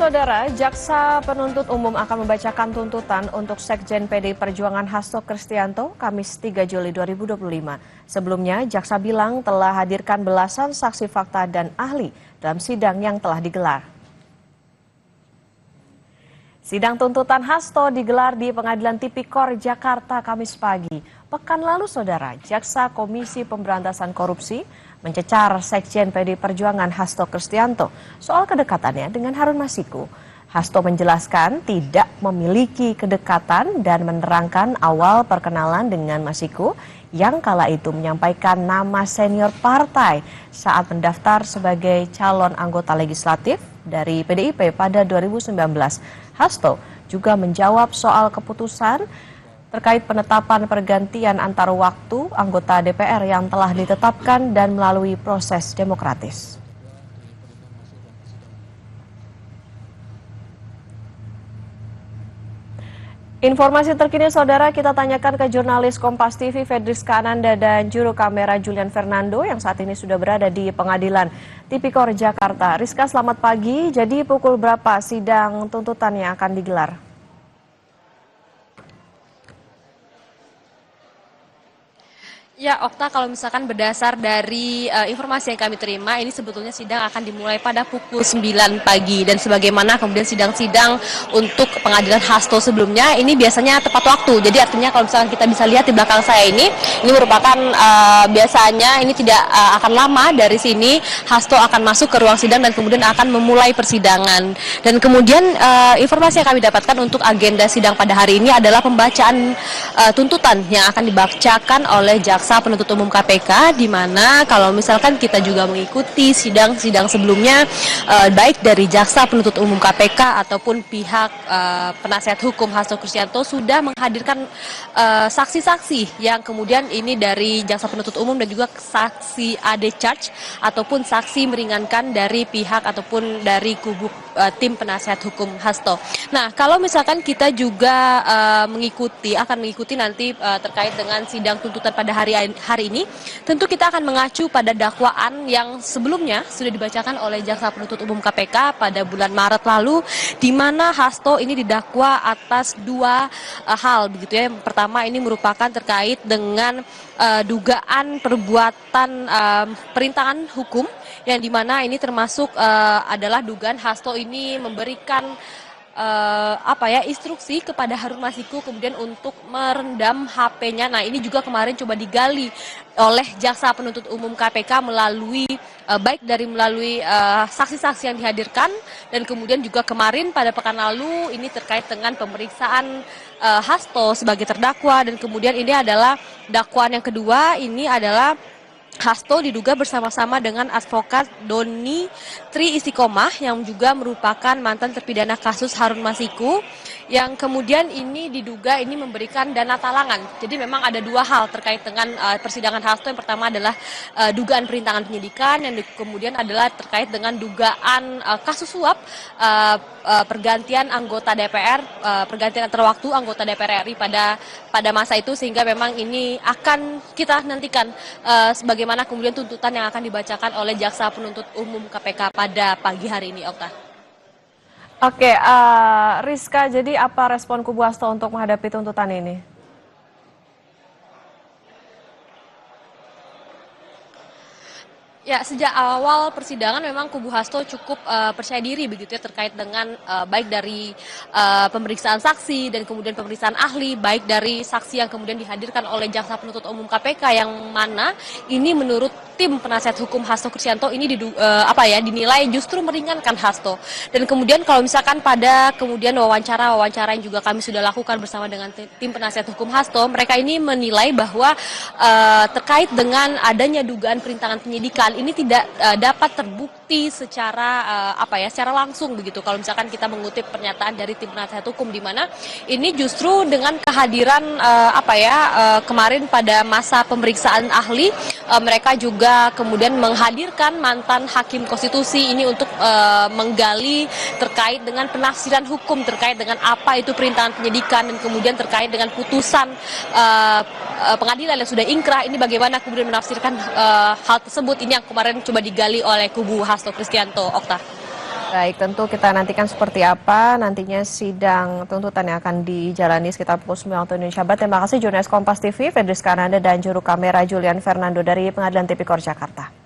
Saudara, Jaksa Penuntut Umum akan membacakan tuntutan untuk Sekjen PDI Perjuangan Hasto Kristianto Kamis 3 Juli 2025. Sebelumnya, Jaksa bilang telah hadirkan belasan saksi fakta dan ahli dalam sidang yang telah digelar. Sidang tuntutan Hasto digelar di Pengadilan Tipikor Jakarta Kamis pagi. Pekan lalu, Saudara, Jaksa Komisi Pemberantasan Korupsi mencecar Sekjen PDI Perjuangan Hasto Kristianto soal kedekatannya dengan Harun Masiku. Hasto menjelaskan tidak memiliki kedekatan dan menerangkan awal perkenalan dengan Masiku yang kala itu menyampaikan nama senior partai saat mendaftar sebagai calon anggota legislatif dari PDIP pada 2019. Hasto juga menjawab soal keputusan terkait penetapan pergantian antar waktu anggota DPR yang telah ditetapkan dan melalui proses demokratis. Informasi terkini, Saudara, kita tanyakan ke jurnalis Kompas TV Fedriska Ananda dan juru kamera Julian Fernando yang saat ini sudah berada di Pengadilan Tipikor Jakarta. Rizka, selamat pagi. Jadi pukul berapa sidang tuntutan yang akan digelar? Ya, Okta, kalau misalkan berdasar dari informasi yang kami terima, ini sebetulnya sidang akan dimulai pada pukul 9 pagi. Dan sebagaimana kemudian sidang-sidang untuk pengadilan Hasto sebelumnya, ini biasanya tepat waktu. Jadi artinya kalau misalkan kita bisa lihat di belakang saya ini merupakan biasanya ini tidak akan lama dari sini. Hasto akan masuk ke ruang sidang dan kemudian akan memulai persidangan. Dan kemudian informasi yang kami dapatkan untuk agenda sidang pada hari ini adalah pembacaan tuntutan yang akan dibacakan oleh Jaksa Penuntut Umum KPK, di mana kalau misalkan kita juga mengikuti sidang-sidang sebelumnya, baik dari Jaksa Penuntut Umum KPK ataupun pihak penasihat hukum Hasto Kristianto sudah menghadirkan saksi-saksi yang kemudian ini dari Jaksa Penuntut Umum dan juga saksi AD charge ataupun saksi meringankan dari pihak ataupun dari kubu tim penasihat hukum Hasto. Nah, kalau misalkan kita juga akan mengikuti nanti terkait dengan sidang tuntutan pada hari ini, tentu kita akan mengacu pada dakwaan yang sebelumnya sudah dibacakan oleh Jaksa Penuntut Umum KPK pada bulan Maret lalu, di mana Hasto ini didakwa atas dua hal, begitu ya. Yang pertama ini merupakan terkait dengan dugaan perbuatan perintangan hukum, yang dimana ini termasuk adalah dugaan Hasto ini memberikan instruksi kepada Harun Masiku kemudian untuk merendam HP-nya. Nah, ini juga kemarin coba digali oleh Jaksa Penuntut Umum KPK melalui melalui saksi-saksi yang dihadirkan, dan kemudian juga kemarin pada pekan lalu ini terkait dengan pemeriksaan Hasto sebagai terdakwa, dan kemudian ini adalah dakwaan yang kedua, ini adalah Hasto diduga bersama-sama dengan advokat Doni Tri Istiqomah yang juga merupakan mantan terpidana kasus Harun Masiku, yang kemudian ini diduga ini memberikan dana talangan. Jadi memang ada dua hal terkait dengan persidangan Hasto. Yang pertama adalah dugaan perintangan penyidikan, yang kemudian adalah terkait dengan dugaan kasus suap pergantian anggota DPR, pergantian antar waktu anggota DPR RI pada masa itu, sehingga memang ini akan kita nantikan sebagaimana kemudian tuntutan yang akan dibacakan oleh Jaksa Penuntut Umum KPK pada pagi hari ini, Okta. Oke, Rizka, jadi apa respon kubu Hasto untuk menghadapi tuntutan ini? Ya, sejak awal persidangan memang kubu Hasto cukup percaya diri begitu ya terkait dengan baik dari pemeriksaan saksi dan kemudian pemeriksaan ahli, baik dari saksi yang kemudian dihadirkan oleh Jaksa Penuntut Umum KPK, yang mana ini menurut tim penasihat hukum Hasto Kristianto ini dinilai justru meringankan Hasto. Dan kemudian kalau misalkan pada kemudian wawancara yang juga kami sudah lakukan bersama dengan tim penasihat hukum Hasto, mereka ini menilai bahwa terkait dengan adanya dugaan perintangan penyidikan ini tidak dapat terbukti secara secara langsung begitu. Kalau misalkan kita mengutip pernyataan dari tim penasihat hukum, di mana ini justru dengan kehadiran kemarin pada masa pemeriksaan ahli, mereka juga kemudian menghadirkan mantan hakim konstitusi ini untuk menggali terkait dengan penafsiran hukum terkait dengan apa itu perintangan penyidikan, dan kemudian terkait dengan putusan pengadilan yang sudah ingkrah ini bagaimana kemudian menafsirkan hal tersebut. Ini yang kemarin coba digali oleh kubu Hasto Kristianto, Okta. Baik, tentu kita nantikan seperti apa nantinya sidang tuntutan yang akan dijalani sekitar pukul 9 waktu Indonesia Barat. Terima kasih jurnalis Kompas TV, Fedris Kananda, dan juru kamera Julian Fernando dari Pengadilan Tipikor Jakarta.